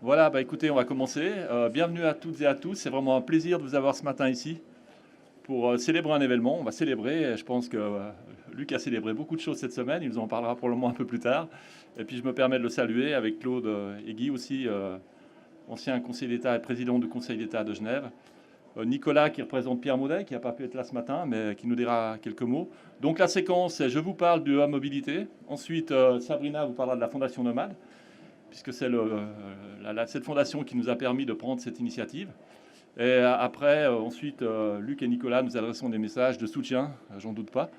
Voilà, écoutez, on va commencer. Bienvenue à toutes et à tous. C'est vraiment un plaisir de vous avoir ce matin ici pour célébrer un événement. On va célébrer. Je pense que Luc a célébré beaucoup de choses cette semaine. Il nous en parlera probablement un peu plus tard. Et puis je me permets de le saluer avec Claude et Guy aussi, ancien conseiller d'État et président du Conseil d'État de Genève. Nicolas qui représente Pierre Maudet, qui n'a pas pu être là ce matin, mais qui nous dira quelques mots. Donc la séquence, c'est je vous parle de la mobilité. Ensuite, Sabrina vous parlera de la Fondation Nomade, puisque c'est cette fondation qui nous a permis de prendre cette initiative. Et après, ensuite, Luc et Nicolas nous adresseront des messages de soutien, j'en doute pas.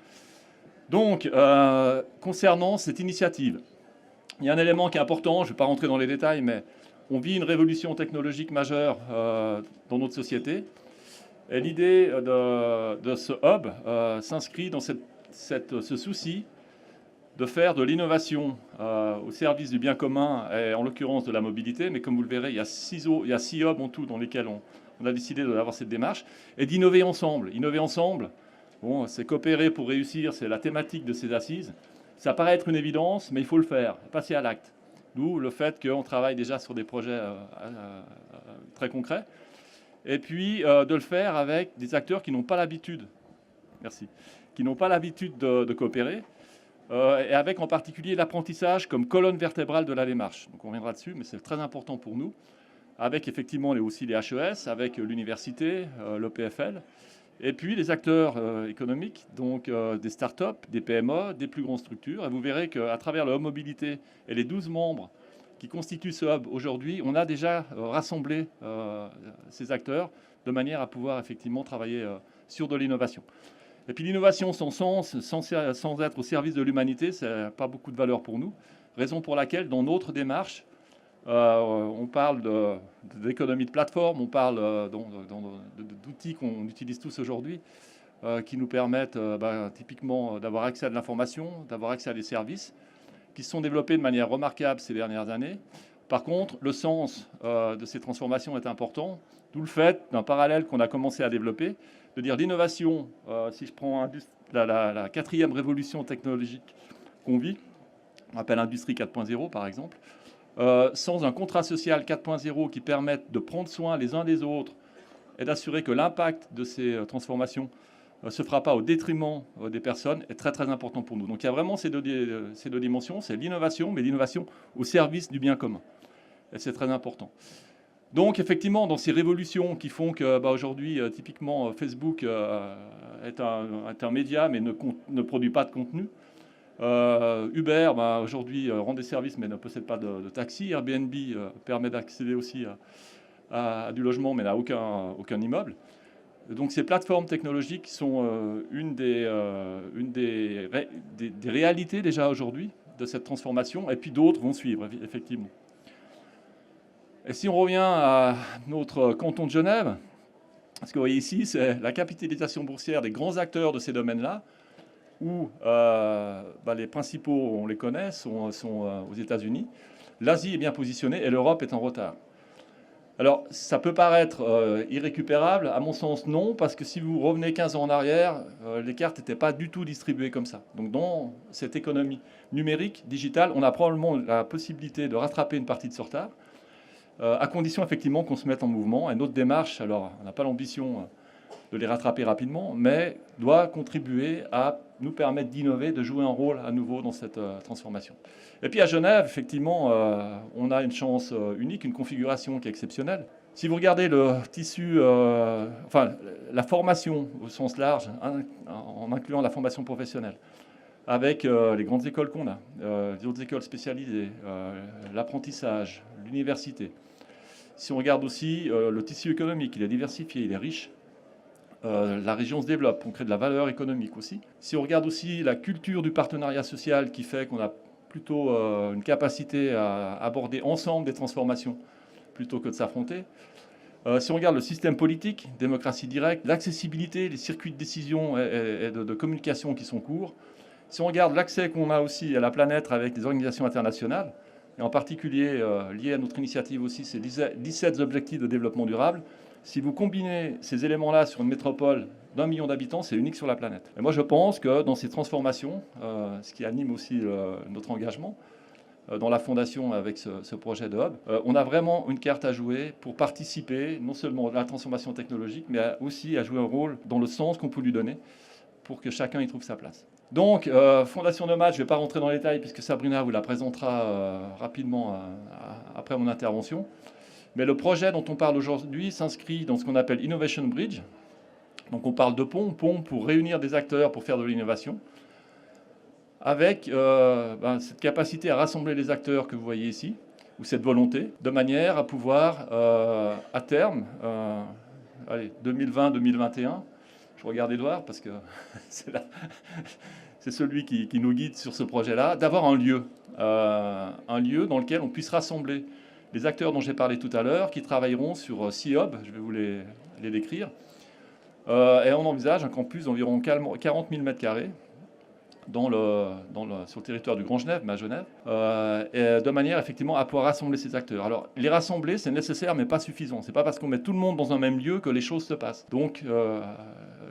Donc, concernant cette initiative, il y a un élément qui est important, je ne vais pas rentrer dans les détails, mais on vit une révolution technologique majeure dans notre société. Et l'idée de ce hub s'inscrit dans ce souci de faire de l'innovation au service du bien commun, et en l'occurrence de la mobilité. Mais comme vous le verrez, il y a 6 hubs en tout dans lesquels on a décidé d'avoir cette démarche, et d'innover ensemble. Innover ensemble, bon, c'est coopérer pour réussir, c'est la thématique de ces assises. Ça paraît être une évidence, mais il faut le faire, passer à l'acte. D'où le fait qu'on travaille déjà sur des projets très concrets. Et puis de le faire avec des acteurs qui n'ont pas l'habitude, qui n'ont pas l'habitude de coopérer, et avec en particulier l'apprentissage comme colonne vertébrale de la démarche. Donc on reviendra dessus, mais c'est très important pour nous, avec effectivement aussi les HES, avec l'université, l'EPFL, et puis les acteurs économiques, donc des start-up, des PME, des plus grandes structures. Et vous verrez qu'à travers le hub mobilité et les 12 membres qui constituent ce hub aujourd'hui, on a déjà rassemblé ces acteurs de manière à pouvoir effectivement travailler sur de l'innovation. Et puis l'innovation sans sens, sans être au service de l'humanité, ça n'a pas beaucoup de valeur pour nous. Raison pour laquelle, dans notre démarche, on parle d'économie de plateforme, on parle d'outils qu'on utilise tous aujourd'hui, qui nous permettent typiquement d'avoir accès à de l'information, d'avoir accès à des services, qui se sont développés de manière remarquable ces dernières années. Par contre, le sens de ces transformations est important, d'où le fait d'un parallèle qu'on a commencé à développer, de dire l'innovation, si je prends la quatrième révolution technologique qu'on vit, on appelle Industrie 4.0 par exemple, sans un contrat social 4.0 qui permette de prendre soin les uns des autres et d'assurer que l'impact de ces transformations ne se fera pas au détriment des personnes, est très très important pour nous. Donc il y a vraiment ces deux dimensions, c'est l'innovation, mais l'innovation au service du bien commun. Et c'est très important. Donc effectivement, dans ces révolutions qui font que aujourd'hui, typiquement, Facebook est un média, mais ne produit pas de contenu. Uber, aujourd'hui, rend des services, mais ne possède pas de taxi. Airbnb permet d'accéder aussi à du logement, mais n'a aucun immeuble. Donc ces plateformes technologiques sont une des réalités déjà aujourd'hui de cette transformation, et puis d'autres vont suivre, effectivement. Et si on revient à notre canton de Genève, ce que vous voyez ici, c'est la capitalisation boursière des grands acteurs de ces domaines-là, où les principaux, on les connaît, sont aux États-Unis. L'Asie est bien positionnée et l'Europe est en retard. Alors, ça peut paraître irrécupérable. À mon sens, non, parce que si vous revenez 15 ans en arrière, les cartes n'étaient pas du tout distribuées comme ça. Donc, dans cette économie numérique, digitale, on a probablement la possibilité de rattraper une partie de ce retard, à condition effectivement qu'on se mette en mouvement. Et notre démarche, alors, on n'a pas l'ambition de les rattraper rapidement, mais doit contribuer à nous permettre d'innover, de jouer un rôle à nouveau dans cette transformation. Et puis à Genève, effectivement, on a une chance unique, une configuration qui est exceptionnelle. Si vous regardez le tissu, la formation au sens large, en incluant la formation professionnelle, avec les grandes écoles qu'on a, les autres écoles spécialisées, l'apprentissage, l'université. Si on regarde aussi le tissu économique, il est diversifié, il est riche. La région se développe, on crée de la valeur économique aussi. Si on regarde aussi la culture du partenariat social qui fait qu'on a plutôt une capacité à aborder ensemble des transformations plutôt que de s'affronter. Si on regarde le système politique, démocratie directe, l'accessibilité, les circuits de décision et de communication qui sont courts. Si on regarde l'accès qu'on a aussi à la planète avec les organisations internationales, et en particulier lié à notre initiative aussi, c'est 17 objectifs de développement durable. Si vous combinez ces éléments-là sur une métropole d'1 million d'habitants, c'est unique sur la planète. Et moi, je pense que dans ces transformations, ce qui anime aussi notre engagement, dans la fondation avec ce projet de hub. On a vraiment une carte à jouer pour participer non seulement à la transformation technologique, mais aussi à jouer un rôle dans le sens qu'on peut lui donner pour que chacun y trouve sa place. Donc, Fondation Nomade, je ne vais pas rentrer dans les détails puisque Sabrina vous la présentera rapidement après mon intervention. Mais le projet dont on parle aujourd'hui s'inscrit dans ce qu'on appelle Innovation Bridge. Donc on parle de pont pour réunir des acteurs pour faire de l'innovation, avec cette capacité à rassembler les acteurs que vous voyez ici, ou cette volonté, de manière à pouvoir, à terme, 2020-2021, je regarde Edouard parce que c'est celui qui nous guide sur ce projet-là, d'avoir un lieu dans lequel on puisse rassembler les acteurs dont j'ai parlé tout à l'heure, qui travailleront sur 6 hubs, je vais vous les décrire, et on envisage un campus d'environ 40 000 m² sur le territoire du Grand Genève, ma Genève, et de manière effectivement à pouvoir rassembler ces acteurs. Alors, les rassembler, c'est nécessaire, mais pas suffisant. C'est pas parce qu'on met tout le monde dans un même lieu que les choses se passent. Donc,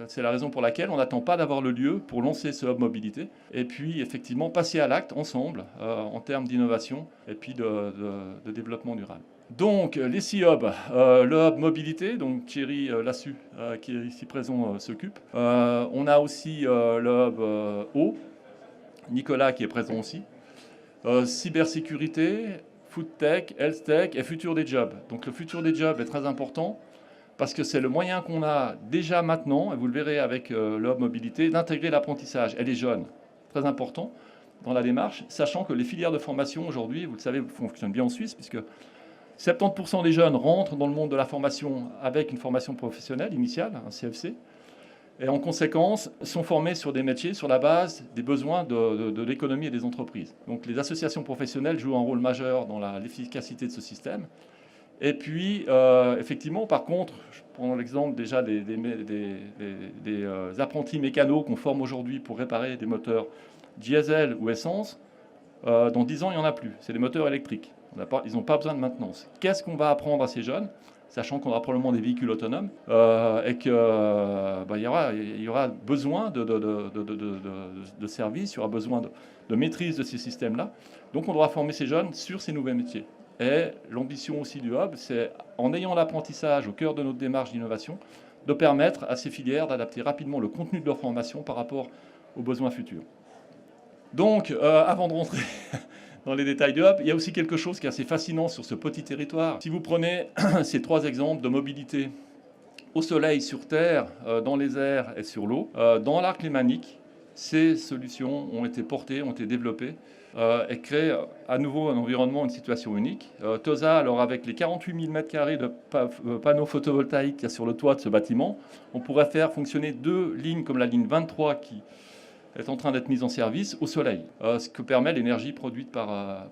c'est la raison pour laquelle on n'attend pas d'avoir le lieu pour lancer ce hub mobilité, et puis effectivement passer à l'acte ensemble en termes d'innovation et puis de développement durable. Donc, les 6 hubs, le hub mobilité, donc Thierry Lassus, qui est ici présent, s'occupe. On a aussi le hub eau, Nicolas qui est présent aussi. Cybersécurité, food tech, health tech et futur des jobs. Donc, le futur des jobs est très important parce que c'est le moyen qu'on a déjà maintenant, et vous le verrez avec le hub mobilité, d'intégrer l'apprentissage et les jeunes. Très important dans la démarche, sachant que les filières de formation aujourd'hui, vous le savez, fonctionnent bien en Suisse, puisque 70% des jeunes rentrent dans le monde de la formation avec une formation professionnelle initiale, un CFC, et en conséquence sont formés sur des métiers sur la base des besoins de l'économie et des entreprises. Donc les associations professionnelles jouent un rôle majeur dans l'efficacité de ce système. Et puis, effectivement, par contre, je prends l'exemple déjà des apprentis mécanos qu'on forme aujourd'hui pour réparer des moteurs diesel ou essence. Dans 10 ans, il n'y en a plus. C'est des moteurs électriques. Ils n'ont pas besoin de maintenance. Qu'est-ce qu'on va apprendre à ces jeunes, sachant qu'on aura probablement des véhicules autonomes et qu'il y aura besoin de services, il y aura besoin de maîtrise de ces systèmes-là. Donc on devra former ces jeunes sur ces nouveaux métiers. Et l'ambition aussi du hub, c'est, en ayant l'apprentissage au cœur de notre démarche d'innovation, de permettre à ces filières d'adapter rapidement le contenu de leur formation par rapport aux besoins futurs. Donc, avant de rentrer dans les détails du hub, il y a aussi quelque chose qui est assez fascinant sur ce petit territoire. Si vous prenez ces 3 exemples de mobilité au soleil, sur terre, dans les airs et sur l'eau, dans l'arc lémanique, ces solutions ont été portées, ont été développées et créent à nouveau un environnement, une situation unique. TOSA, alors avec les 48 000 m² de panneaux photovoltaïques qu'il y a sur le toit de ce bâtiment, on pourrait faire fonctionner 2 lignes comme la ligne 23 qui est en train d'être mise en service au soleil, ce que permet l'énergie produite par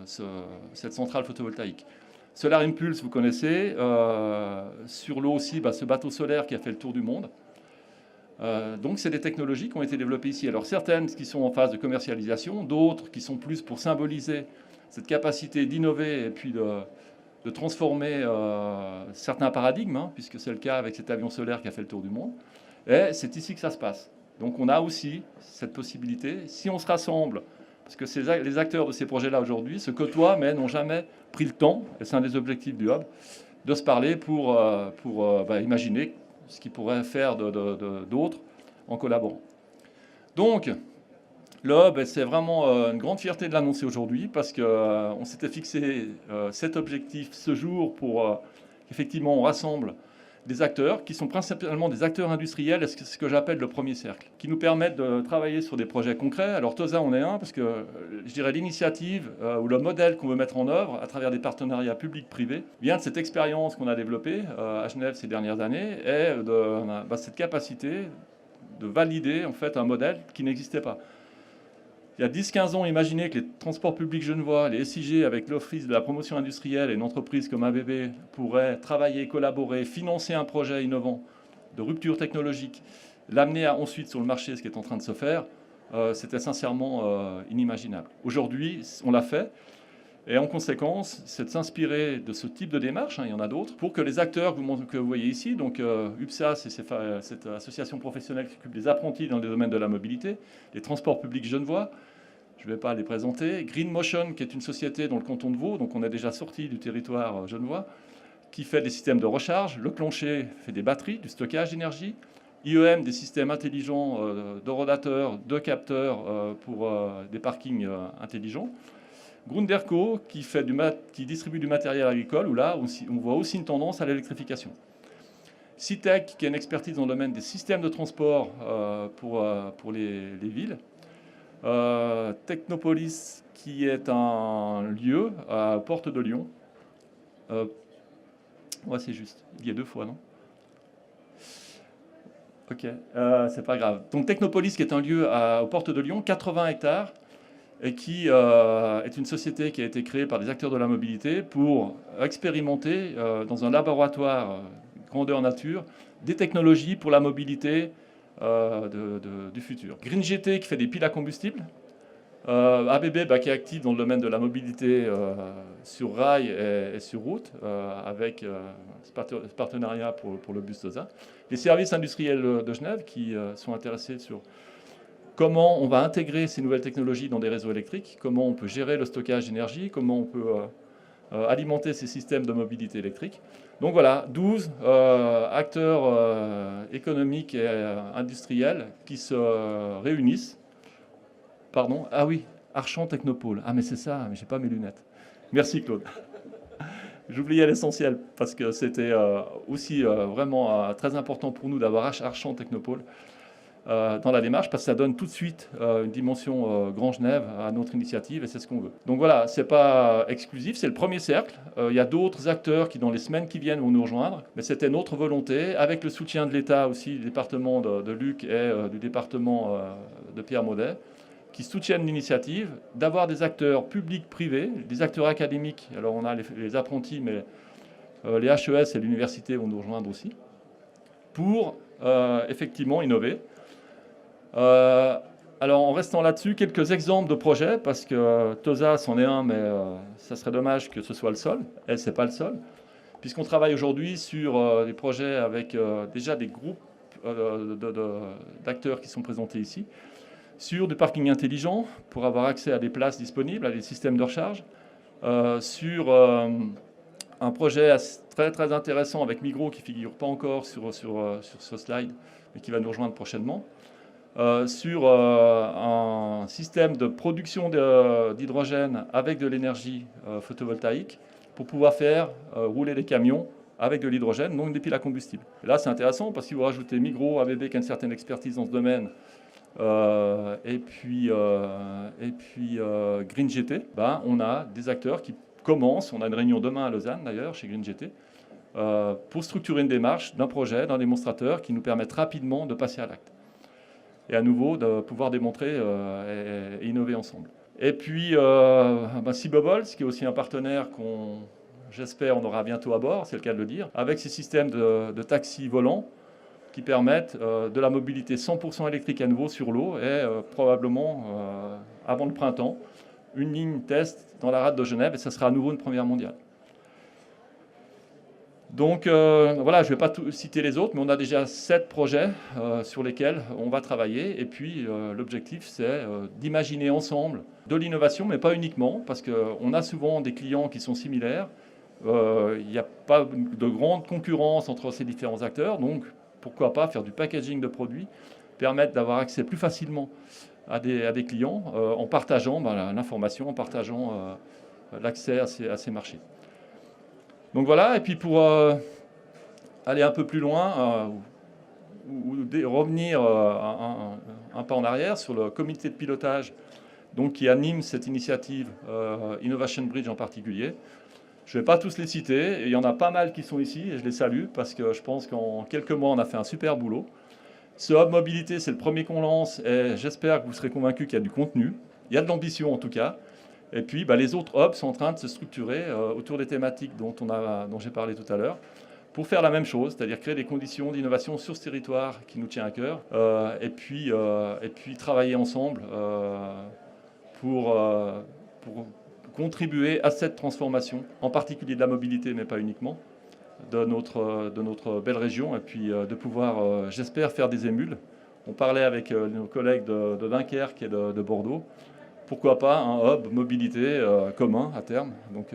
cette centrale photovoltaïque. Solar Impulse, vous connaissez. Sur l'eau aussi, ce bateau solaire qui a fait le tour du monde. Donc, c'est des technologies qui ont été développées ici. Alors, certaines qui sont en phase de commercialisation, d'autres qui sont plus pour symboliser cette capacité d'innover et puis de transformer certains paradigmes, puisque c'est le cas avec cet avion solaire qui a fait le tour du monde. Et c'est ici que ça se passe. Donc on a aussi cette possibilité, si on se rassemble, parce que les acteurs de ces projets-là aujourd'hui se côtoient, mais n'ont jamais pris le temps, et c'est un des objectifs du hub, de se parler pour imaginer ce qu'ils pourraient faire d'autres en collaborant. Donc, le hub, c'est vraiment une grande fierté de l'annoncer aujourd'hui, parce qu'on s'était fixé cet objectif ce jour pour qu'effectivement on rassemble des acteurs qui sont principalement des acteurs industriels, ce que j'appelle le premier cercle, qui nous permettent de travailler sur des projets concrets. Alors TOSA, on est un, parce que je dirais l'initiative ou le modèle qu'on veut mettre en œuvre à travers des partenariats publics-privés vient de cette expérience qu'on a développée à Genève ces dernières années et de cette capacité de valider en fait un modèle qui n'existait pas. Il y a 10-15 ans, imaginez que les transports publics genevois, les SIG, avec l'Office de la promotion industrielle et une entreprise comme ABB pourraient travailler, collaborer, financer un projet innovant de rupture technologique, l'amener ensuite sur le marché, ce qui est en train de se faire, c'était sincèrement inimaginable. Aujourd'hui, on l'a fait. Et en conséquence, c'est de s'inspirer de ce type de démarche, il y en a d'autres, pour que les acteurs que vous voyez ici, donc UPSA, c'est cette association professionnelle qui s'occupe des apprentis dans le domaine de la mobilité, les transports publics genevois, Je ne vais pas les présenter. Green Motion, qui est une société dans le canton de Vaud, donc on est déjà sorti du territoire genevois, qui fait des systèmes de recharge. Le Clonchet fait des batteries, du stockage d'énergie. IEM, des systèmes intelligents de rodateurs, de capteurs pour des parkings intelligents. Grunderco, qui distribue du matériel agricole, où là, on voit aussi une tendance à l'électrification. Citec, qui a une expertise dans le domaine des systèmes de transport pour les villes. Technopolis, qui est un lieu à Porte de Lyon. Ouais, c'est juste. Il y a 2 fois, non? Ok, c'est pas grave. Donc Technopolis, qui est un lieu aux Portes de Lyon, 80 hectares, et qui est une société qui a été créée par des acteurs de la mobilité pour expérimenter dans un laboratoire grandeur nature des technologies pour la mobilité du futur. Green GT, qui fait des piles à combustible. ABB, qui est actif dans le domaine de la mobilité sur rail et sur route, avec ce partenariat pour le bus TOSA. Les services industriels de Genève, qui sont intéressés sur comment on va intégrer ces nouvelles technologies dans des réseaux électriques, comment on peut gérer le stockage d'énergie, comment on peut alimenter ces systèmes de mobilité électrique. Donc voilà, 12 acteurs économiques et industriels qui se réunissent. Pardon? Ah oui, Archamps Technopole. Ah mais c'est ça, mais j'ai pas mes lunettes. Merci Claude. J'oubliais l'essentiel parce que c'était aussi vraiment très important pour nous d'avoir Archamps Technopole dans la démarche, parce que ça donne tout de suite une dimension Grand Genève à notre initiative, et c'est ce qu'on veut. Donc voilà, c'est pas exclusif, c'est le premier cercle. Il y a d'autres acteurs qui, dans les semaines qui viennent, vont nous rejoindre, mais c'était notre volonté, avec le soutien de l'État aussi, du département de Luc et du département de Pierre Maudet, qui soutiennent l'initiative, d'avoir des acteurs publics, privés, des acteurs académiques. Alors on a les apprentis, mais les HES et l'université vont nous rejoindre aussi, pour effectivement innover. Alors en restant là-dessus, quelques exemples de projets, parce que TOSA c'en est un, mais ça serait dommage que ce soit le seul. Elle, c'est pas le seul, puisqu'on travaille aujourd'hui sur des projets avec déjà des groupes d'acteurs qui sont présentés ici, sur du parking intelligent, pour avoir accès à des places disponibles, à des systèmes de recharge, sur un projet très, très intéressant avec Migros, qui ne figure pas encore sur ce slide, mais qui va nous rejoindre prochainement, sur un système de production d'hydrogène avec de l'énergie photovoltaïque, pour pouvoir faire rouler des camions avec de l'hydrogène, donc des piles à combustible. Et là, c'est intéressant, parce que si vous rajoutez Migros, ABB, qui a une certaine expertise dans ce domaine, et puis Green GT, on a des acteurs qui commencent. On a une réunion demain à Lausanne, d'ailleurs, chez Green GT, pour structurer une démarche d'un projet, d'un démonstrateur qui nous permette rapidement de passer à l'acte. Et à nouveau, de pouvoir démontrer et innover ensemble. Et puis, Seabobles, qui est aussi un partenaire j'espère, on aura bientôt à bord, c'est le cas de le dire, avec ces systèmes de taxis volants qui permettent de la mobilité 100% électrique à nouveau sur l'eau, et probablement, avant le printemps, une ligne test dans la rade de Genève, et ça sera à nouveau une première mondiale. Donc voilà, je ne vais pas citer les autres, mais on a déjà 7 projets sur lesquels on va travailler. Et puis l'objectif, c'est d'imaginer ensemble de l'innovation, mais pas uniquement, parce qu'on a souvent des clients qui sont similaires. Il n'y a pas de grande concurrence entre ces différents acteurs, donc pourquoi pas faire du packaging de produits, permettre d'avoir accès plus facilement à des clients en partageant l'information, en partageant l'accès à ces marchés. Donc voilà, et puis pour aller un peu plus loin, ou revenir un pas en arrière sur le comité de pilotage, donc, qui anime cette initiative, Innovation Bridge en particulier. Je ne vais pas tous les citer, et il y en a pas mal qui sont ici, et je les salue, parce que je pense qu'en quelques mois, on a fait un super boulot. Ce hub mobilité, c'est le premier qu'on lance, et j'espère que vous serez convaincus qu'il y a du contenu. Il y a de l'ambition en tout cas. Et puis, les autres hubs sont en train de se structurer autour des thématiques dont j'ai parlé tout à l'heure, pour faire la même chose, c'est-à-dire créer des conditions d'innovation sur ce territoire qui nous tient à cœur, et puis travailler ensemble pour contribuer à cette transformation, en particulier de la mobilité, mais pas uniquement, de notre belle région, et puis de pouvoir, j'espère, faire des émules. On parlait avec nos collègues de Dunkerque et de Bordeaux, pourquoi pas un hub mobilité commun à terme. Donc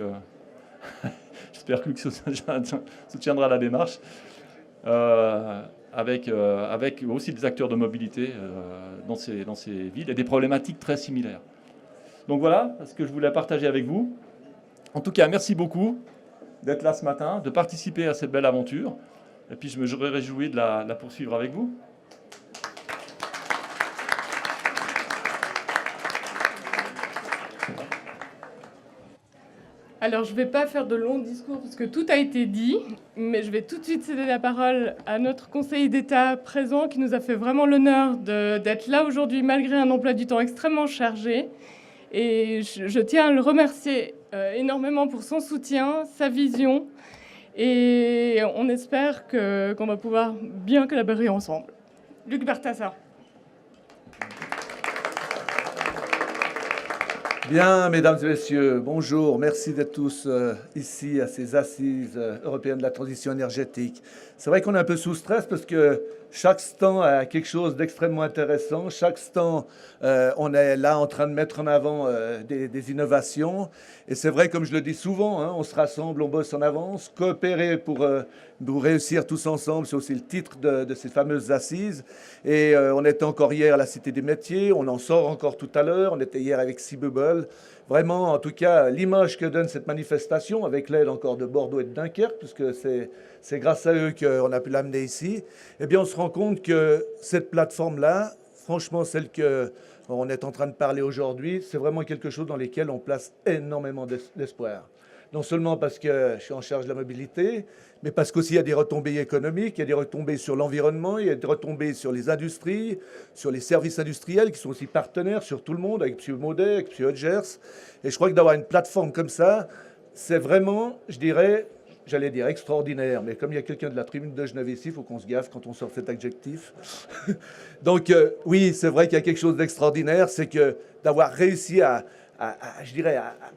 j'espère que Luc soutiendra la démarche. Avec aussi des acteurs de mobilité dans ces villes et des problématiques très similaires. Donc voilà ce que je voulais partager avec vous. En tout cas, merci beaucoup d'être là ce matin, de participer à cette belle aventure. Et puis je me réjouis de la poursuivre avec vous. Alors, je ne vais pas faire de longs discours parce que tout a été dit, mais je vais tout de suite céder la parole à notre conseiller d'État présent qui nous a fait vraiment l'honneur d'être là aujourd'hui malgré un emploi du temps extrêmement chargé. Et je tiens à le remercier énormément pour son soutien, sa vision, et on espère qu'on va pouvoir bien collaborer ensemble. Luc Bertassa. Bien, mesdames et messieurs, bonjour. Merci d'être tous ici à ces assises européennes de la transition énergétique. C'est vrai qu'on est un peu sous stress parce que chaque stand a quelque chose d'extrêmement intéressant. Chaque stand, on est là en train de mettre en avant des innovations. Et c'est vrai, comme je le dis souvent, hein, on se rassemble, on bosse en avance. Coopérer pour réussir tous ensemble, c'est aussi le titre de ces fameuses assises. Et on était encore hier à la Cité des Métiers, on en sort encore tout à l'heure. On était hier avec Seabubble. Vraiment, en tout cas, l'image que donne cette manifestation, avec l'aide encore de Bordeaux et de Dunkerque, puisque c'est grâce à eux qu'on a pu l'amener ici, eh bien, on se rend compte que cette plateforme-là, franchement, celle qu'on est en train de parler aujourd'hui, c'est vraiment quelque chose dans lequel on place énormément d'espoir. Non seulement parce que je suis en charge de la mobilité, mais parce qu'aussi il y a des retombées économiques, il y a des retombées sur l'environnement, il y a des retombées sur les industries, sur les services industriels qui sont aussi partenaires sur tout le monde, avec M. Maudet, avec M. Hodgers. Et je crois que d'avoir une plateforme comme ça, c'est vraiment, je dirais, j'allais dire extraordinaire, mais comme il y a quelqu'un de la tribune de Genève ici, il faut qu'on se gaffe quand on sort cet adjectif. Donc oui, c'est vrai qu'il y a quelque chose d'extraordinaire, c'est que d'avoir réussi à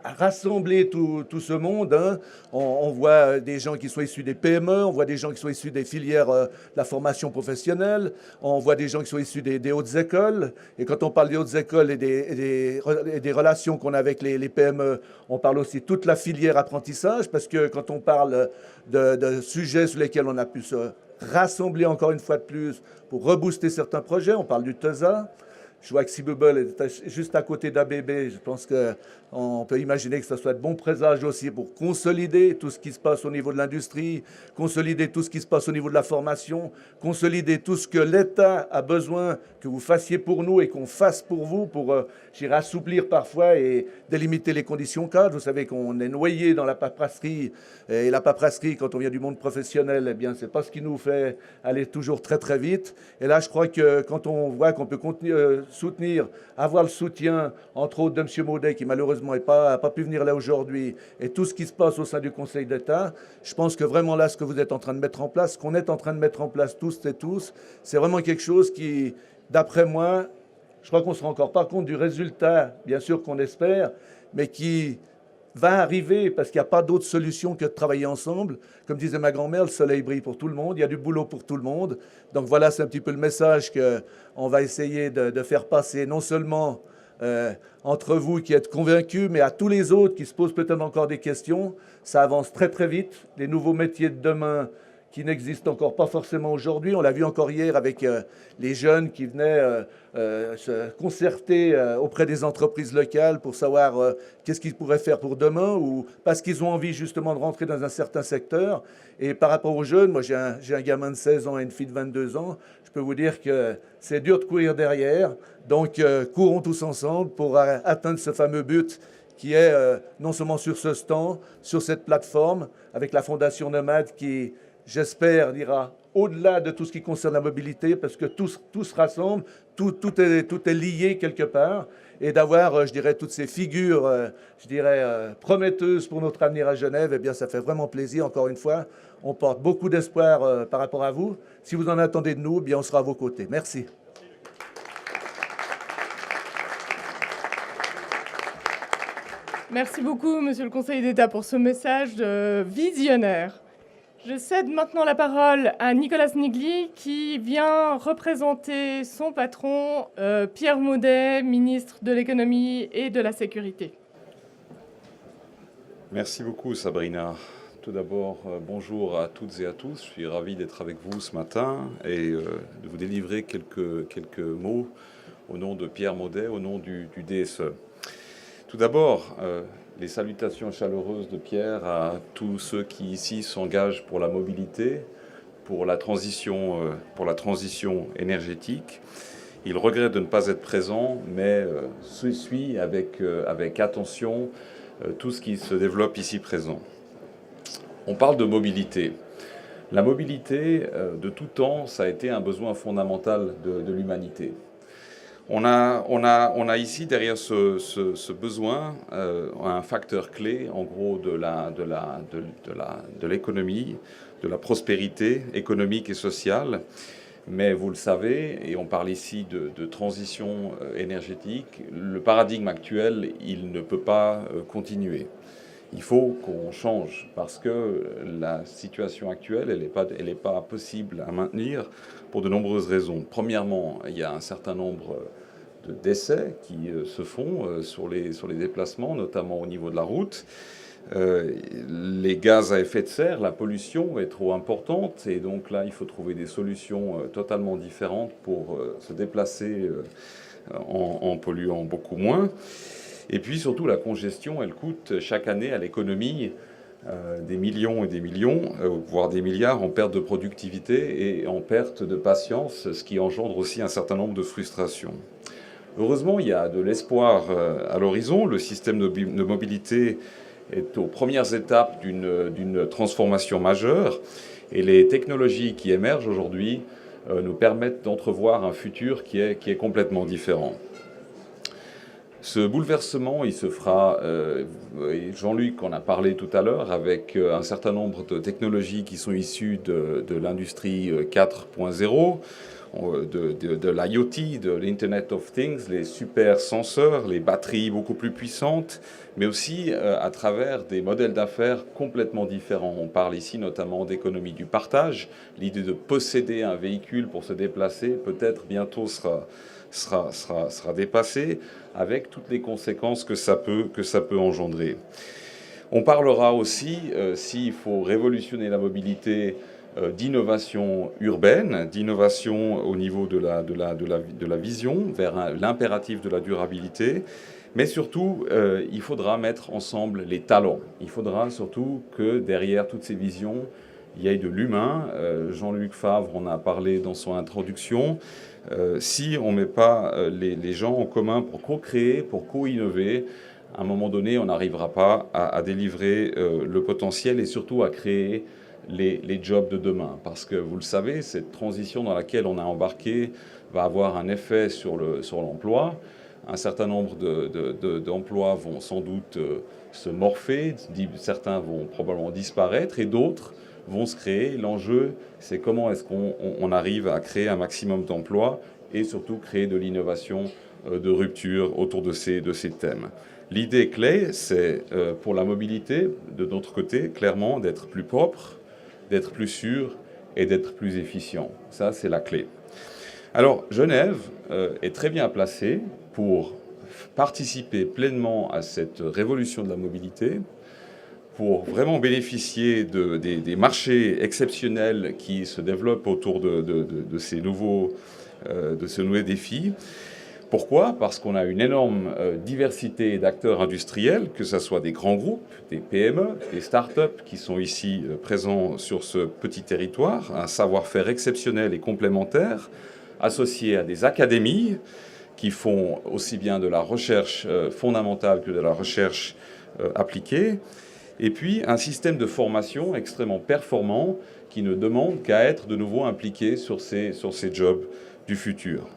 rassembler tout ce monde. Hein. On voit des gens qui sont issus des PME, on voit des gens qui sont issus des filières de la formation professionnelle, on voit des gens qui sont issus des hautes écoles. Et quand on parle des hautes écoles et des relations qu'on a avec les PME, on parle aussi de toute la filière apprentissage, parce que quand on parle de sujets sur lesquels on a pu se rassembler encore une fois de plus pour rebooster certains projets, on parle du TESA. Je vois que Seabubble est juste à côté d'ABB. Je pense qu'on peut imaginer que ce soit de bons présages aussi pour consolider tout ce qui se passe au niveau de l'industrie, consolider tout ce qui se passe au niveau de la formation, consolider tout ce que l'État a besoin que vous fassiez pour nous et qu'on fasse pour vous, pour assouplir parfois et délimiter les conditions cadres. Vous savez qu'on est noyé dans la paperasserie, et la paperasserie, quand on vient du monde professionnel, eh bien, c'est pas ce qui nous fait aller toujours très très vite. Et là, je crois que quand on voit qu'on peut soutenir, avoir le soutien, entre autres, de M. Maudet, qui malheureusement n'a pas pu venir là aujourd'hui, et tout ce qui se passe au sein du Conseil d'État, je pense que vraiment là, ce que vous êtes en train de mettre en place, ce qu'on est en train de mettre en place tous et tous, c'est vraiment quelque chose qui, d'après moi, je crois qu'on ne se rend encore pas compte du résultat, bien sûr qu'on espère, mais qui va arriver parce qu'il n'y a pas d'autre solution que de travailler ensemble. Comme disait ma grand-mère, le soleil brille pour tout le monde, il y a du boulot pour tout le monde. Donc voilà, c'est un petit peu le message qu'on va essayer de faire passer, non seulement entre vous qui êtes convaincus, mais à tous les autres qui se posent peut-être encore des questions. Ça avance très très vite. Les nouveaux métiers de demain qui n'existent encore pas forcément aujourd'hui. On l'a vu encore hier avec les jeunes qui venaient se concerter auprès des entreprises locales pour savoir qu'est-ce qu'ils pourraient faire pour demain, ou parce qu'ils ont envie justement de rentrer dans un certain secteur. Et par rapport aux jeunes, moi j'ai un gamin de 16 ans et une fille de 22 ans, je peux vous dire que c'est dur de courir derrière. Donc courons tous ensemble pour atteindre ce fameux but qui est non seulement sur ce stand, sur cette plateforme, avec la Fondation Nomade qui, j'espère, ira au-delà de tout ce qui concerne la mobilité, parce que tout se rassemble, tout est lié quelque part, et d'avoir, je dirais, toutes ces figures, prometteuses pour notre avenir à Genève, eh bien, ça fait vraiment plaisir. Encore une fois, on porte beaucoup d'espoir par rapport à vous. Si vous en attendez de nous, eh bien, on sera à vos côtés. Merci. Merci beaucoup, Monsieur le Conseiller d'État, pour ce message visionnaire. Je cède maintenant la parole à Nicolas Snigly qui vient représenter son patron, Pierre Maudet, ministre de l'économie et de la sécurité. Merci beaucoup Sabrina. Tout d'abord, bonjour à toutes et à tous. Je suis ravi d'être avec vous ce matin et de vous délivrer quelques mots au nom de Pierre Maudet, au nom du DSE. Tout d'abord, les salutations chaleureuses de Pierre à tous ceux qui ici s'engagent pour la mobilité, pour la transition énergétique. Il regrette de ne pas être présent, mais suit avec attention tout ce qui se développe ici présent. On parle de mobilité. La mobilité, de tout temps, ça a été un besoin fondamental de l'humanité. On a ici, derrière ce besoin, un facteur clé, en gros, de l'économie, de la prospérité économique et sociale. Mais vous le savez, et on parle ici de transition énergétique, le paradigme actuel, il ne peut pas continuer. Il faut qu'on change parce que la situation actuelle, elle n'est pas possible à maintenir pour de nombreuses raisons. Premièrement, il y a un certain nombre de décès qui se font sur les déplacements, notamment au niveau de la route. Les gaz à effet de serre, la pollution est trop importante et donc là, il faut trouver des solutions totalement différentes pour se déplacer en polluant beaucoup moins. Et puis surtout, la congestion, elle coûte chaque année à l'économie des millions et des millions, voire des milliards en perte de productivité et en perte de patience, ce qui engendre aussi un certain nombre de frustrations. Heureusement, il y a de l'espoir à l'horizon. Le système de mobilité est aux premières étapes d'une transformation majeure et les technologies qui émergent aujourd'hui nous permettent d'entrevoir un futur qui est complètement différent. Ce bouleversement, il se fera, Jean-Luc en a parlé tout à l'heure, avec un certain nombre de technologies qui sont issues de l'industrie 4.0, de l'IoT, de l'Internet of Things, les super senseurs, les batteries beaucoup plus puissantes, mais aussi à travers des modèles d'affaires complètement différents. On parle ici notamment d'économie du partage. L'idée de posséder un véhicule pour se déplacer peut-être bientôt sera dépassée, avec toutes les conséquences que ça peut engendrer. On parlera aussi, s'il faut révolutionner la mobilité, d'innovation urbaine, d'innovation au niveau de la vision, vers l'impératif de la durabilité. Mais surtout, il faudra mettre ensemble les talents. Il faudra surtout que derrière toutes ces visions, il y ait de l'humain. Jean-Luc Favre en a parlé dans son introduction. Si on ne met pas les gens en commun pour co-créer, pour co-innover, à un moment donné, on n'arrivera pas à délivrer le potentiel et surtout à créer les jobs de demain. Parce que vous le savez, cette transition dans laquelle on a embarqué va avoir un effet sur l'emploi. Un certain nombre d'emplois vont sans doute se morpher, certains vont probablement disparaître et d'autres vont se créer. L'enjeu, c'est comment est-ce qu'on arrive à créer un maximum d'emplois et surtout créer de l'innovation de rupture autour de ces thèmes. L'idée clé, c'est pour la mobilité, de notre côté, clairement, d'être plus propre, d'être plus sûr et d'être plus efficient. Ça, c'est la clé. Alors, Genève est très bien placée pour participer pleinement à cette révolution de la mobilité, pour vraiment bénéficier des marchés exceptionnels qui se développent autour de ces nouveaux défis. Pourquoi ? Parce qu'on a une énorme diversité d'acteurs industriels, que ce soit des grands groupes, des PME, des start-up qui sont ici présents sur ce petit territoire, un savoir-faire exceptionnel et complémentaire, associé à des académies qui font aussi bien de la recherche fondamentale que de la recherche appliquée, et puis un système de formation extrêmement performant qui ne demande qu'à être de nouveau impliqué sur ces jobs du futur.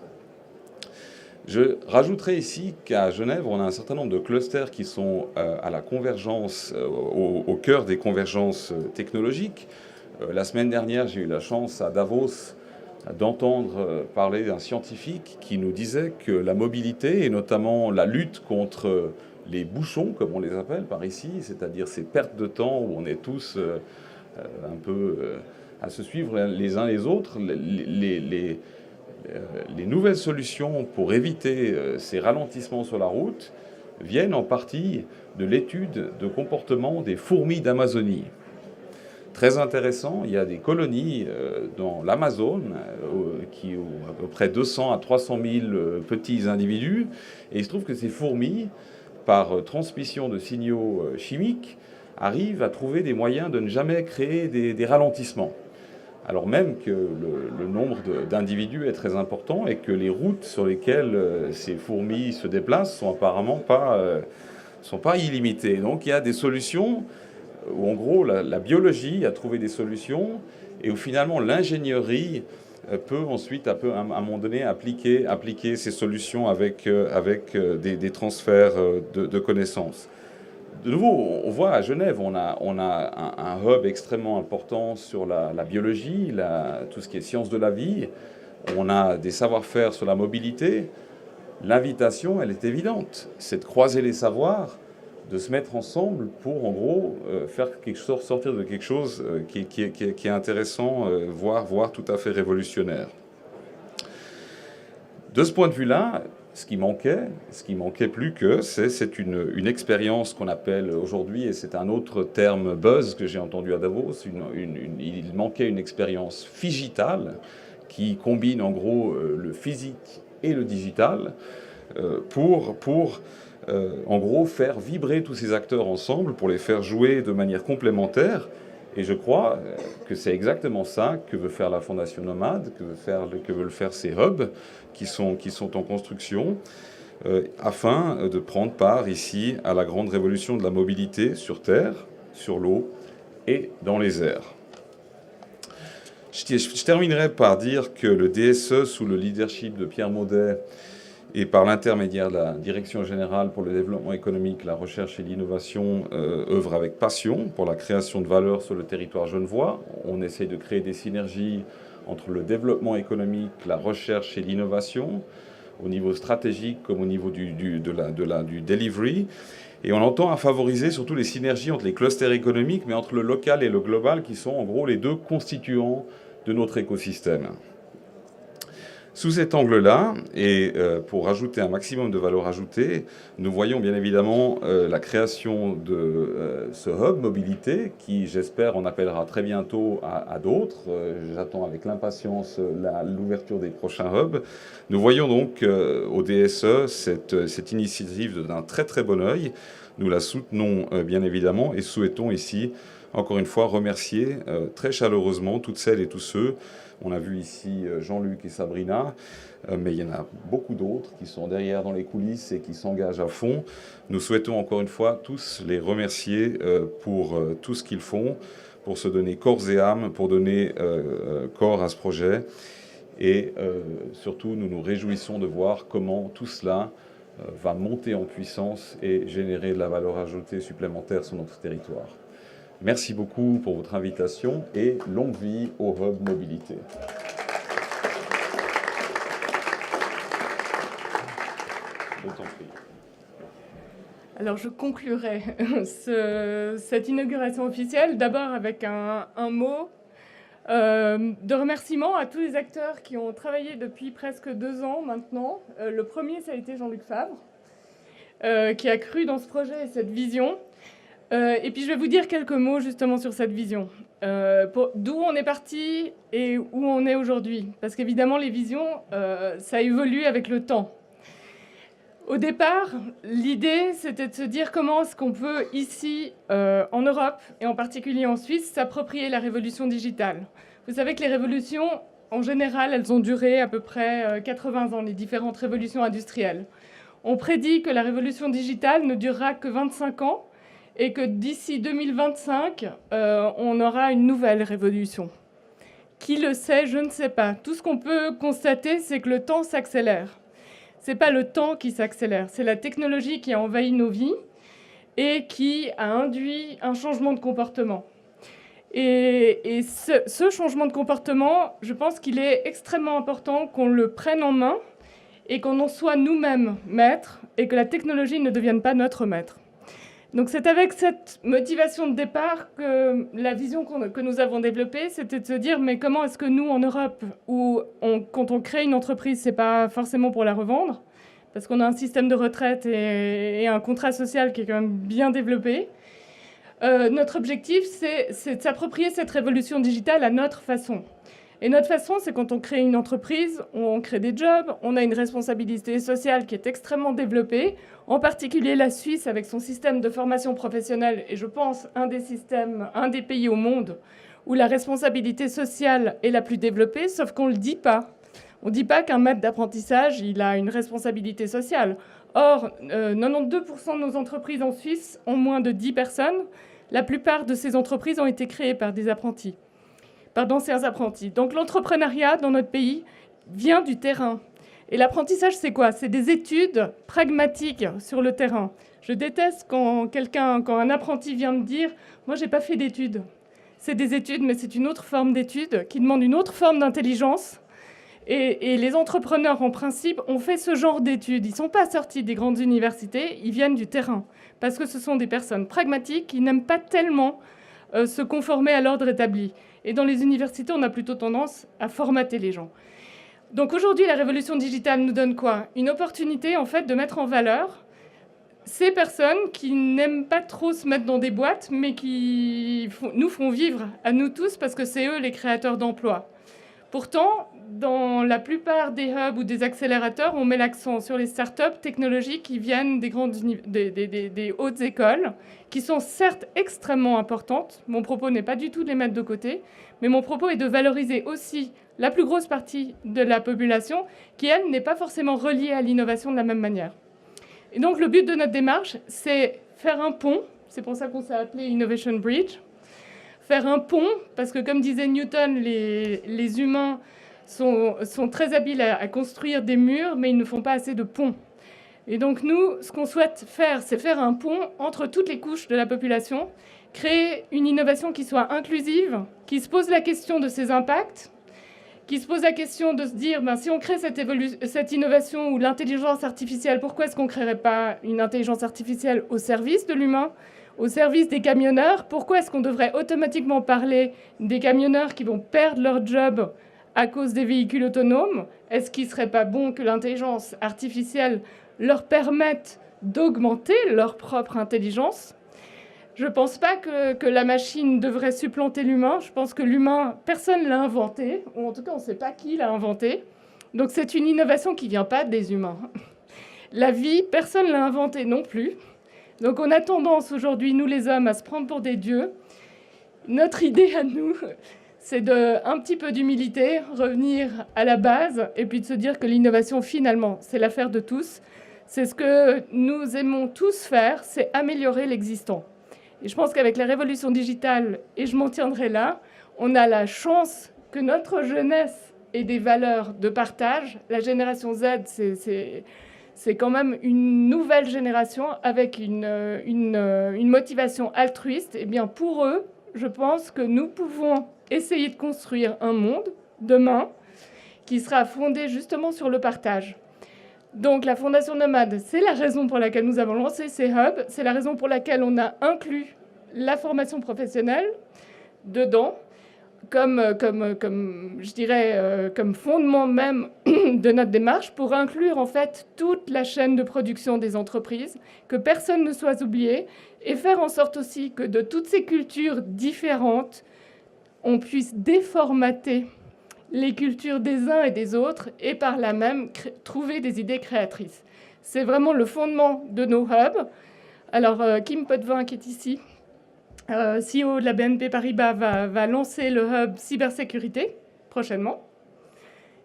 Je rajouterai ici qu'à Genève, on a un certain nombre de clusters qui sont à la convergence, au cœur des convergences technologiques. La semaine dernière, j'ai eu la chance à Davos d'entendre parler d'un scientifique qui nous disait que la mobilité, et notamment la lutte contre les bouchons, comme on les appelle par ici, c'est-à-dire ces pertes de temps où on est tous un peu à se suivre les uns les autres. Les nouvelles solutions pour éviter ces ralentissements sur la route viennent en partie de l'étude de comportement des fourmis d'Amazonie. Très intéressant, il y a des colonies dans l'Amazone qui ont à peu près 200 à 300 000 petits individus, et il se trouve que ces fourmis, par transmission de signaux chimiques, arrivent à trouver des moyens de ne jamais créer des ralentissements. Alors même que le nombre d'individus est très important et que les routes sur lesquelles ces fourmis se déplacent sont apparemment pas illimitées. Donc il y a des solutions où en gros la biologie a trouvé des solutions et où finalement l'ingénierie peut ensuite à un moment donné appliquer ces solutions avec des transferts de connaissances. De nouveau, on voit à Genève, on a un hub extrêmement important sur la biologie, tout ce qui est sciences de la vie. On a des savoir-faire sur la mobilité. L'invitation, elle est évidente. C'est de croiser les savoirs, de se mettre ensemble pour, en gros, sortir de quelque chose qui est intéressant, voire tout à fait révolutionnaire. De ce point de vue-là, ce qui manquait plus que, c'est une expérience qu'on appelle aujourd'hui, et c'est un autre terme buzz que j'ai entendu à Davos, il manquait une expérience phygitale qui combine en gros le physique et le digital pour en gros faire vibrer tous ces acteurs ensemble, pour les faire jouer de manière complémentaire. Et je crois que c'est exactement ça que veut faire la Fondation Nomade, que veulent faire ces hubs qui sont en construction, afin de prendre part ici à la grande révolution de la mobilité sur terre, sur l'eau et dans les airs. Je terminerai par dire que le DSE, sous le leadership de Pierre Maudet, et par l'intermédiaire de la Direction générale pour le développement économique, la recherche et l'innovation, œuvre avec passion pour la création de valeur sur le territoire genevois. On essaie de créer des synergies entre le développement économique, la recherche et l'innovation, au niveau stratégique comme au niveau du delivery. Et on entend à favoriser surtout les synergies entre les clusters économiques, mais entre le local et le global, qui sont en gros les deux constituants de notre écosystème. Sous cet angle-là, et pour rajouter un maximum de valeur ajoutée, nous voyons bien évidemment la création de ce hub mobilité qui, j'espère, en appellera très bientôt à d'autres. J'attends avec l'impatience l'ouverture des prochains hubs. Nous voyons donc au DSE cette initiative d'un très très bon œil. Nous la soutenons bien évidemment et souhaitons ici, encore une fois, remercier très chaleureusement toutes celles et tous ceux. On a vu ici Jean-Luc et Sabrina, mais il y en a beaucoup d'autres qui sont derrière dans les coulisses et qui s'engagent à fond. Nous souhaitons encore une fois tous les remercier pour tout ce qu'ils font, pour se donner corps et âme, pour donner corps à ce projet. Et surtout, nous nous réjouissons de voir comment tout cela va monter en puissance et générer de la valeur ajoutée supplémentaire sur notre territoire. Merci beaucoup pour votre invitation et longue vie au Hub Mobilité. Je t'en prie. Alors je conclurai cette inauguration officielle d'abord avec un mot de remerciement à tous les acteurs qui ont travaillé depuis presque 2 ans maintenant. Le premier, ça a été Jean-Luc Favre, qui a cru dans ce projet et cette vision. Et puis je vais vous dire quelques mots justement sur cette vision, d'où on est parti et où on est aujourd'hui. Parce qu'évidemment les visions, ça évolue avec le temps. Au départ, l'idée c'était de se dire comment est-ce qu'on peut ici en Europe et en particulier en Suisse s'approprier la révolution digitale. Vous savez que les révolutions en général elles ont duré à peu près 80 ans, les différentes révolutions industrielles. On prédit que la révolution digitale ne durera que 25 ans. Et que d'ici 2025, on aura une nouvelle révolution. Qui le sait? Je ne sais pas. Tout ce qu'on peut constater, c'est que le temps s'accélère. Ce n'est pas le temps qui s'accélère, c'est la technologie qui a envahi nos vies et qui a induit un changement de comportement. Et ce changement de comportement, je pense qu'il est extrêmement important qu'on le prenne en main et qu'on en soit nous-mêmes maîtres et que la technologie ne devienne pas notre maître. Donc c'est avec cette motivation de départ que la vision que nous avons développée, c'était de se dire mais comment est-ce que nous en Europe, où quand on crée une entreprise, c'est pas forcément pour la revendre, parce qu'on a un système de retraite et un contrat social qui est quand même bien développé. Notre objectif, c'est de s'approprier cette révolution digitale à notre façon. Et notre façon, c'est quand on crée une entreprise, on crée des jobs, on a une responsabilité sociale qui est extrêmement développée, en particulier la Suisse avec son système de formation professionnelle, et je pense un des pays au monde où la responsabilité sociale est la plus développée, sauf qu'on ne le dit pas. On ne dit pas qu'un maître d'apprentissage, il a une responsabilité sociale. Or, 92% de nos entreprises en Suisse ont moins de 10 personnes. La plupart de ces entreprises ont été créées par des apprentis, par d'anciens apprentis. Donc l'entrepreneuriat dans notre pays vient du terrain. Et l'apprentissage, c'est quoi? C'est des études pragmatiques sur le terrain. Je déteste quand un apprenti vient me dire « moi, j'ai pas fait d'études ». C'est des études, mais c'est une autre forme d'études qui demande une autre forme d'intelligence. Et les entrepreneurs, en principe, ont fait ce genre d'études. Ils ne sont pas sortis des grandes universités, ils viennent du terrain. Parce que ce sont des personnes pragmatiques qui n'aiment pas tellement se conformer à l'ordre établi. Et dans les universités, on a plutôt tendance à formater les gens. Donc aujourd'hui, la révolution digitale nous donne quoi? Une opportunité, en fait, de mettre en valeur ces personnes qui n'aiment pas trop se mettre dans des boîtes, mais qui nous font vivre à nous tous, parce que c'est eux les créateurs d'emplois. Pourtant, dans la plupart des hubs ou des accélérateurs, on met l'accent sur les startups technologiques qui viennent des hautes écoles, qui sont certes extrêmement importantes. Mon propos n'est pas du tout de les mettre de côté, mais mon propos est de valoriser aussi la plus grosse partie de la population qui, elle, n'est pas forcément reliée à l'innovation de la même manière. Et donc, le but de notre démarche, c'est faire un pont. C'est pour ça qu'on s'est appelé Innovation Bridge. Faire un pont, parce que comme disait Newton, les humains sont très habiles à construire des murs, mais ils ne font pas assez de ponts. Et donc nous, ce qu'on souhaite faire, c'est faire un pont entre toutes les couches de la population, créer une innovation qui soit inclusive, qui se pose la question de ses impacts, qui se pose la question de se dire, si on crée cette innovation ou l'intelligence artificielle, pourquoi est-ce qu'on ne créerait pas une intelligence artificielle au service de l'humain, au service des camionneurs? Pourquoi est-ce qu'on devrait automatiquement parler des camionneurs qui vont perdre leur job à cause des véhicules autonomes? Est-ce qu'il ne serait pas bon que l'intelligence artificielle leur permette d'augmenter leur propre intelligence? Je ne pense pas que la machine devrait supplanter l'humain. Je pense que l'humain, personne ne l'a inventé, ou en tout cas, on ne sait pas qui l'a inventé. Donc c'est une innovation qui ne vient pas des humains. La vie, personne ne l'a inventée non plus. Donc on a tendance aujourd'hui, nous les hommes, à se prendre pour des dieux. Notre idée à nous, c'est un petit peu d'humilité, revenir à la base, et puis de se dire que l'innovation, finalement, c'est l'affaire de tous. C'est ce que nous aimons tous faire, c'est améliorer l'existant. Et je pense qu'avec la révolution digitale, et je m'en tiendrai là, on a la chance que notre jeunesse ait des valeurs de partage. La génération Z, c'est quand même une nouvelle génération avec une motivation altruiste. Et bien pour eux, je pense que nous pouvons essayer de construire un monde, demain, qui sera fondé justement sur le partage. Donc la Fondation Nomade, c'est la raison pour laquelle nous avons lancé ces hubs, c'est la raison pour laquelle on a inclus la formation professionnelle dedans, comme fondement même de notre démarche, pour inclure en fait toute la chaîne de production des entreprises, que personne ne soit oublié, et faire en sorte aussi que de toutes ces cultures différentes, on puisse déformater les cultures des uns et des autres, et par là même trouver des idées créatrices. C'est vraiment le fondement de nos hubs. Alors, Kim Potvin, qui est ici, CEO de la BNP Paribas, va lancer le hub cybersécurité prochainement.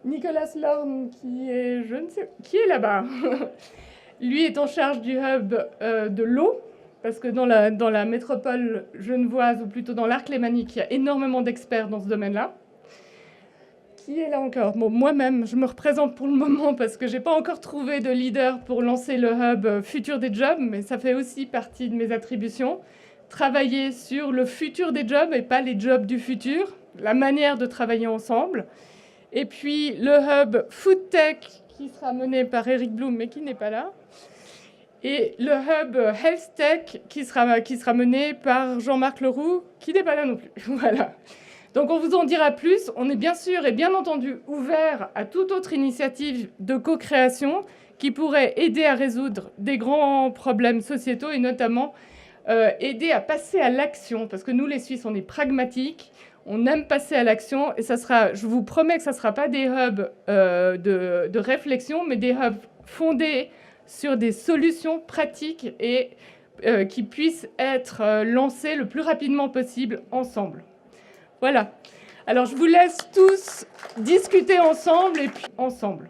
Nicolas Lorne, qui est là-bas, lui est en charge du hub de l'eau, parce que dans la métropole genevoise, ou plutôt dans l'Arc lémanique, il y a énormément d'experts dans ce domaine-là. Qui est là encore? Bon, moi-même, je me représente pour le moment parce que je n'ai pas encore trouvé de leader pour lancer le hub futur des jobs, mais ça fait aussi partie de mes attributions. Travailler sur le futur des jobs et pas les jobs du futur, la manière de travailler ensemble. Et puis le hub Food Tech qui sera mené par Eric Blum, mais qui n'est pas là. et le hub Health Tech qui sera mené par Jean-Marc Leroux, qui n'est pas là non plus. Voilà. Donc on vous en dira plus. On est bien sûr et bien entendu ouvert à toute autre initiative de co-création qui pourrait aider à résoudre des grands problèmes sociétaux et notamment aider à passer à l'action. Parce que nous, les Suisses, on est pragmatiques, on aime passer à l'action et ça sera, je vous promets que ça ne sera pas des hubs de réflexion, mais des hubs fondés sur des solutions pratiques et qui puissent être lancées le plus rapidement possible ensemble. Voilà. Alors, je vous laisse tous discuter ensemble et puis ensemble.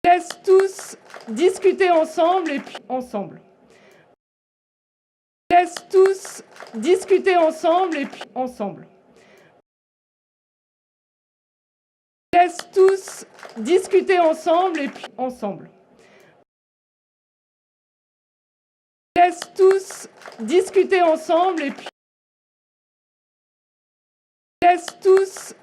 Je vous laisse tous discuter ensemble et puis ensemble. Je vous laisse tous discuter ensemble et puis ensemble. Je vous laisse tous discuter ensemble et puis ensemble. Je vous laisse tous discuter ensemble et puis je vous laisse tous